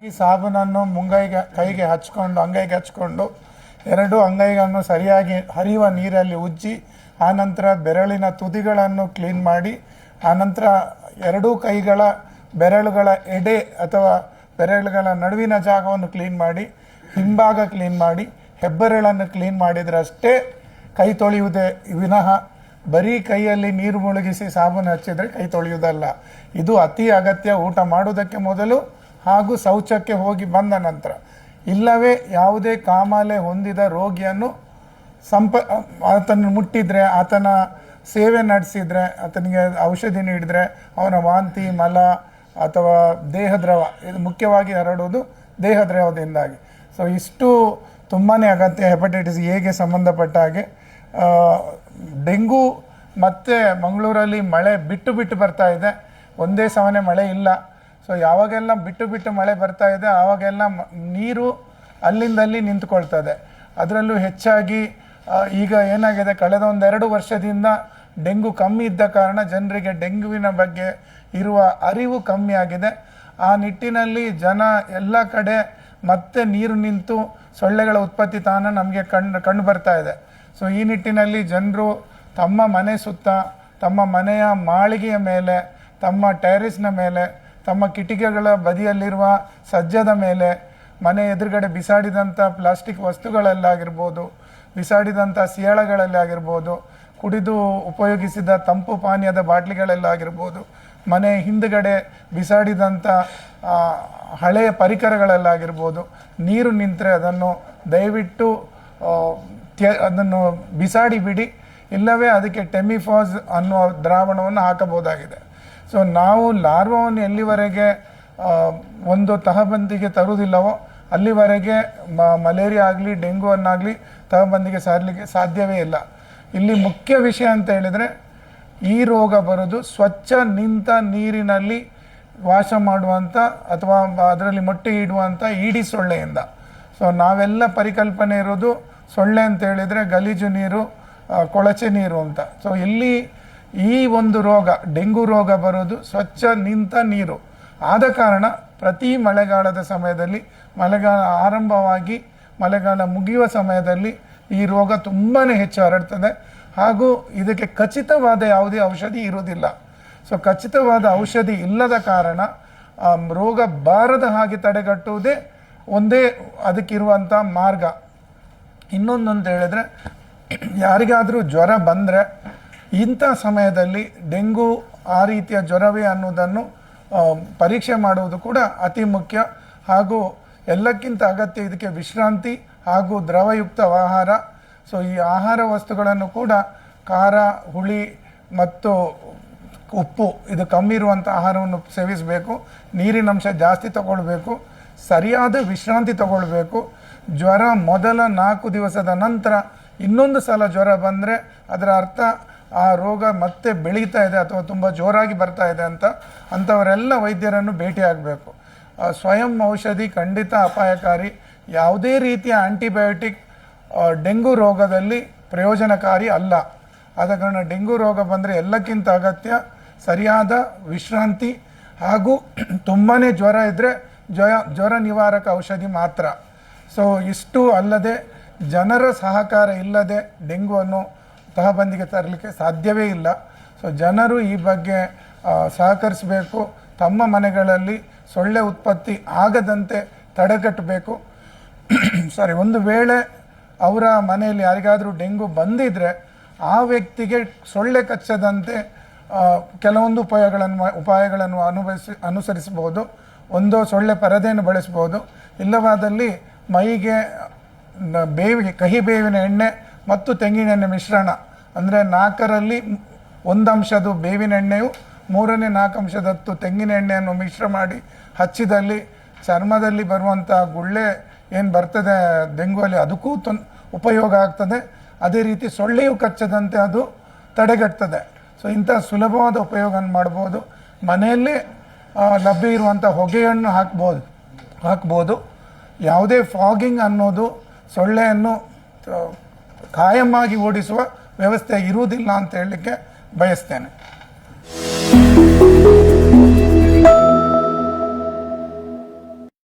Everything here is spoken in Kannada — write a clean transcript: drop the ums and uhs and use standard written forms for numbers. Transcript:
ಈ ಸಾಬೂನನ್ನು ಕೈಗೆ ಹಚ್ಕೊಂಡು ಅಂಗೈಗೆ ಹಚ್ಕೊಂಡು ಎರಡು ಅಂಗೈಗಳನ್ನು ಸರಿಯಾಗಿ ಹರಿಯುವ ನೀರಲ್ಲಿ ಉಜ್ಜಿ ಆನಂತರ ಬೆರಳಿನ ತುದಿಗಳನ್ನು ಕ್ಲೀನ್ ಮಾಡಿ ಆನಂತರ ಎರಡೂ ಕೈಗಳ ಬೆರಳುಗಳ ಎಡೆ ಅಥವಾ ಬೆರಳುಗಳ ನಡುವಿನ ಜಾಗವನ್ನು ಕ್ಲೀನ್ ಮಾಡಿ ಹಿಂಭಾಗ ಕ್ಲೀನ್ ಮಾಡಿ ಹೆಬ್ಬೆರಳನ್ನು ಕ್ಲೀನ್ ಮಾಡಿದರೆ ಅಷ್ಟೇ ಕೈ ತೊಳೆಯುವುದೇ ವಿನಃ ಬರೀ ಕೈಯಲ್ಲಿ ನೀರು ಮುಳುಗಿಸಿ ಸಾಬೂನು ಹಚ್ಚಿದರೆ ಕೈ ತೊಳೆಯುವುದಲ್ಲ. ಇದು ಅತಿ ಅಗತ್ಯ ಊಟ ಮಾಡುವುದಕ್ಕೆ ಮೊದಲು ಹಾಗೂ ಶೌಚಕ್ಕೆ ಹೋಗಿ ಬಂದ ನಂತರ. ಇಲ್ಲವೇ ಯಾವುದೇ ಕಾಮಾಲೆ ಹೊಂದಿದ ರೋಗಿಯನ್ನು ಆತನ ಮುಟ್ಟಿದ್ರೆ, ಆತನ ಸೇವೆ ನಡೆಸಿದರೆ, ಆತನಿಗೆ ಔಷಧಿ ನೀಡಿದರೆ ಅವನ ವಾಂತಿ ಮಲ ಅಥವಾ ದೇಹದ್ರವ, ಇದು ಮುಖ್ಯವಾಗಿ ಹರಡುವುದು ದೇಹದ್ರವದಿಂದಾಗಿ. ಸೊ ಇಷ್ಟು ತುಂಬಾ ಅಗತ್ಯ. ಹೆಪಟೈಟಿಸ್ ಎಗೆ ಸಂಬಂಧಪಟ್ಟ ಹಾಗೆ ಡೆಂಗು ಮತ್ತು ಮಂಗಳೂರಲ್ಲಿ ಮಳೆ ಬಿಟ್ಟು ಬರ್ತಾ ಇದೆ, ಒಂದೇ ಸಮನೆ ಮಳೆ ಇಲ್ಲ. ಸೊ ಯಾವಾಗೆಲ್ಲ ಬಿಟ್ಟು ಮಳೆ ಬರ್ತಾ ಇದೆ ಆವಾಗೆಲ್ಲ ನೀರು ಅಲ್ಲಿಂದಲ್ಲಿ ನಿಂತುಕೊಳ್ತದೆ. ಅದರಲ್ಲೂ ಹೆಚ್ಚಾಗಿ ಈಗ ಏನಾಗಿದೆ, ಕಳೆದ 1-2 ವರ್ಷದಿಂದ ಡೆಂಗು ಕಮ್ಮಿ ಇದ್ದ ಕಾರಣ ಜನರಿಗೆ ಡೆಂಗುವಿನ ಬಗ್ಗೆ ಇರುವ ಅರಿವು ಕಮ್ಮಿ ಆಗಿದೆ. ಆ ನಿಟ್ಟಿನಲ್ಲಿ ಜನ ಎಲ್ಲ ಕಡೆ ಮತ್ತೆ ನೀರು ನಿಂತು ಸೊಳ್ಳೆಗಳ ಉತ್ಪತ್ತಿ ತಾನ ನಮಗೆ ಕಂಡು ಬರ್ತಾ ಇದೆ. ಸೊ ಈ ನಿಟ್ಟಿನಲ್ಲಿ ಜನರು ತಮ್ಮ ಮನೆ ಸುತ್ತ, ತಮ್ಮ ಮನೆಯ ಮಾಳಿಗೆಯ ಮೇಲೆ, ತಮ್ಮ ಟೆರೆಸ್ನ ಮೇಲೆ, ತಮ್ಮ ಕಿಟಿಕಿಗಳ ಬದಿಯಲ್ಲಿರುವ ಸಜ್ಜದ ಮೇಲೆ, ಮನೆ ಎದುರುಗಡೆ ಬಿಸಾಡಿದಂಥ ಪ್ಲಾಸ್ಟಿಕ್ ವಸ್ತುಗಳಲ್ಲಾಗಿರ್ಬೋದು, ಬಿಸಾಡಿದಂಥ ಸಿಯಾಳಗಳಲ್ಲಾಗಿರ್ಬೋದು, ಕುಡಿದು ಉಪಯೋಗಿಸಿದ ತಂಪು ಪಾನೀಯದ ಬಾಟ್ಲಿಗಳಲ್ಲಾಗಿರ್ಬೋದು, ಮನೆ ಹಿಂದುಗಡೆ ಬಿಸಾಡಿದಂಥ ಹಳೆಯ ಪರಿಕರಗಳಲ್ಲಾಗಿರ್ಬೋದು, ನೀರು ನಿಂತರೆ ಅದನ್ನು ದಯವಿಟ್ಟು ಅದನ್ನು ಬಿಸಾಡಿ ಬಿಡಿ. ಇಲ್ಲವೇ ಅದಕ್ಕೆ ಟೆಮಿಫಾಸ್ ಅನ್ನುವ ದ್ರಾವಣವನ್ನು ಹಾಕಬಹುದಾಗಿದೆ. ಸೊ ನಾವು ಲಾರ್ವವನ್ನು ಎಲ್ಲಿವರೆಗೆ ಒಂದು ತಹಬಂದಿಗೆ ತರುವುದಿಲ್ಲವೋ ಅಲ್ಲಿವರೆಗೆ ಮಲೇರಿಯಾ ಆಗಲಿ ಡೆಂಗುವನ್ನಾಗಲಿ ತಹಬಂದಿಗೆ ಸಾರಲಿಕ್ಕೆ ಸಾಧ್ಯವೇ ಇಲ್ಲ. ಇಲ್ಲಿ ಮುಖ್ಯ ವಿಷಯ ಅಂತ ಹೇಳಿದರೆ, ಈ ರೋಗ ಬರೋದು ಸ್ವಚ್ಛ ನಿಂತ ನೀರಿನಲ್ಲಿ ವಾಸ ಮಾಡುವಂಥ ಅಥವಾ ಅದರಲ್ಲಿ ಮೊಟ್ಟೆ ಇಡುವಂಥ ಈಡಿ ಸೊಳ್ಳೆಯಿಂದ. ಸೊ ನಾವೆಲ್ಲ ಪರಿಕಲ್ಪನೆ ಇರೋದು ಸೊಳ್ಳೆ ಅಂತ ಹೇಳಿದರೆ ಗಲೀಜು ನೀರು, ಕೊಳಚೆ ನೀರು ಅಂತ. ಸೊ ಇಲ್ಲಿ ಈ ಒಂದು ರೋಗ, ಡೆಂಗು ರೋಗ ಬರೋದು ಸ್ವಚ್ಛ ನಿಂತ ನೀರು ಆದ ಕಾರಣ ಪ್ರತಿ ಮಳೆಗಾಲದ ಸಮಯದಲ್ಲಿ, ಮಳೆಗಾಲ ಆರಂಭವಾಗಿ ಮಳೆಗಾಲ ಮುಗಿಯುವ ಸಮಯದಲ್ಲಿ ಈ ರೋಗ ತುಂಬಾ ಹೆಚ್ಚು ಹರಡ್ತದೆ. ಹಾಗೂ ಇದಕ್ಕೆ ಖಚಿತವಾದ ಯಾವುದೇ ಔಷಧಿ ಇರುವುದಿಲ್ಲ. ಸೊ ಖಚಿತವಾದ ಔಷಧಿ ಇಲ್ಲದ ಕಾರಣ ರೋಗ ಬಾರದ ಹಾಗೆ ತಡೆಗಟ್ಟುವುದೇ ಒಂದೇ ಅದಕ್ಕಿರುವಂಥ ಮಾರ್ಗ. ಇನ್ನೊಂದಂತ ಹೇಳಿದ್ರೆ, ಯಾರಿಗಾದರೂ ಜ್ವರ ಬಂದರೆ ಇಂಥ ಸಮಯದಲ್ಲಿ ಡೆಂಗು ಆ ರೀತಿಯ ಜ್ವರವೇ ಅನ್ನೋದನ್ನು ಪರೀಕ್ಷೆ ಮಾಡುವುದು ಕೂಡ ಅತಿ ಮುಖ್ಯ. ಹಾಗೂ ಎಲ್ಲಕ್ಕಿಂತ ಅಗತ್ಯ ಇದಕ್ಕೆ ವಿಶ್ರಾಂತಿ ಹಾಗೂ ದ್ರವಯುಕ್ತ ಆಹಾರ. ಸೊ ಈ ಆಹಾರ ವಸ್ತುಗಳನ್ನು ಕೂಡ ಖಾರ, ಹುಳಿ ಮತ್ತು ಉಪ್ಪು ಇದು ಕಮ್ಮಿ ಇರುವಂಥ ಆಹಾರವನ್ನು ಸೇವಿಸಬೇಕು. ನೀರಿನಂಶ ಜಾಸ್ತಿ ತಗೊಳ್ಬೇಕು. ಸರಿಯಾದ ವಿಶ್ರಾಂತಿ ತಗೊಳ್ಬೇಕು. ಜ್ವರ ಮೊದಲ 4 ದಿವಸದ ನಂತರ ಇನ್ನೊಂದು ಸಲ ಜ್ವರ ಬಂದರೆ ಅದರ ಅರ್ಥ ಆ ರೋಗ ಮತ್ತೆ ಬೆಳೀತಾ ಇದೆ ಅಥವಾ ತುಂಬ ಜೋರಾಗಿ ಬರ್ತಾ ಇದೆ ಅಂತ. ಅಂಥವರೆಲ್ಲ ವೈದ್ಯರನ್ನು ಭೇಟಿಯಾಗಬೇಕು. ಸ್ವಯಂ ಔಷಧಿ ಖಂಡಿತ ಅಪಾಯಕಾರಿ. ಯಾವುದೇ ರೀತಿಯ ಆಂಟಿಬಯೋಟಿಕ್ ಡೆಂಗು ರೋಗದಲ್ಲಿ ಪ್ರಯೋಜನಕಾರಿ ಅಲ್ಲ. ಆದ ಕಾರಣ ಡೆಂಗು ರೋಗ ಬಂದರೆ ಎಲ್ಲಕ್ಕಿಂತ ಅಗತ್ಯ ಸರಿಯಾದ ವಿಶ್ರಾಂತಿ ಹಾಗೂ ತುಂಬಾ ಜ್ವರ ಇದ್ದರೆ ಜ್ವರ ನಿವಾರಕ ಔಷಧಿ ಮಾತ್ರ. ಸೊ ಇಷ್ಟು ಅಲ್ಲದೆ ಜನರ ಸಹಕಾರ ಇಲ್ಲದೆ ಡೆಂಗುವನ್ನು ತಹಬಂದಿಗೆ ತರಲಿಕ್ಕೆ ಸಾಧ್ಯವೇ ಇಲ್ಲ. ಸೊ ಜನರು ಈ ಬಗ್ಗೆ ಸಹಕರಿಸಬೇಕು. ತಮ್ಮ ಮನೆಗಳಲ್ಲಿ ಸೊಳ್ಳೆ ಉತ್ಪತ್ತಿ ಆಗದಂತೆ ತಡೆಗಟ್ಟಬೇಕು. ಒಂದು ವೇಳೆ ಅವರ ಮನೆಯಲ್ಲಿ ಯಾರಿಗಾದರೂ ಡೆಂಗು ಬಂದಿದ್ದರೆ ಆ ವ್ಯಕ್ತಿಗೆ ಸೊಳ್ಳೆ ಕಚ್ಚದಂತೆ ಕೆಲವೊಂದು ಉಪಾಯಗಳನ್ನು ಅನುಸರಿಸಬಹುದು. ಒಂದು ಸೊಳ್ಳೆ ಪರದೆಯನ್ನು ಬಳಸ್ಬೋದು. ಇಲ್ಲವಾದಲ್ಲಿ ಮೈಗೆ ಕಹಿ ಬೇವಿನ ಎಣ್ಣೆ ಮತ್ತು ತೆಂಗಿನೆಣ್ಣೆ ಮಿಶ್ರಣ, ಅಂದರೆ 4ರಲ್ಲಿ 1 ಅಂಶದ ಬೇವಿನ ಎಣ್ಣೆಯು 3ನೇ 4 ಅಂಶದತ್ತು ತೆಂಗಿನ ಎಣ್ಣೆಯನ್ನು ಮಿಶ್ರ ಮಾಡಿ ಹಚ್ಚಿದಲ್ಲಿ ಚರ್ಮದಲ್ಲಿ ಬರುವಂಥ ಗುಳ್ಳೆ ಏನು ಬರ್ತದೆ ಡೆಂಗುವಲ್ಲಿ ಅದಕ್ಕೂ ಉಪಯೋಗ ಆಗ್ತದೆ. ಅದೇ ರೀತಿ ಸೊಳ್ಳೆಯು ಕಚ್ಚದಂತೆ ಅದು ತಡೆಗಟ್ತದೆ. ಸೊ ಇಂಥ ಸುಲಭವಾದ ಉಪಯೋಗ ಮಾಡ್ಬೋದು. ಮನೆಯಲ್ಲೇ ಲಭ್ಯ ಇರುವಂಥ ಹೊಗೆಯನ್ನು ಹಾಕ್ಬೋದು. ಯಾವುದೇ ಫಾಗಿಂಗ್ ಅನ್ನೋದು ಸೊಳ್ಳೆಯನ್ನು ಕಾಯಮ್ಮಾಗಿ ಓಡಿಸುವ ವ್ಯವಸ್ಥೆ ಇರುವುದಿಲ್ಲ ಅಂತ ಹೇಳಲಿಕ್ಕೆ ಬಯಸ್ತೇನೆ.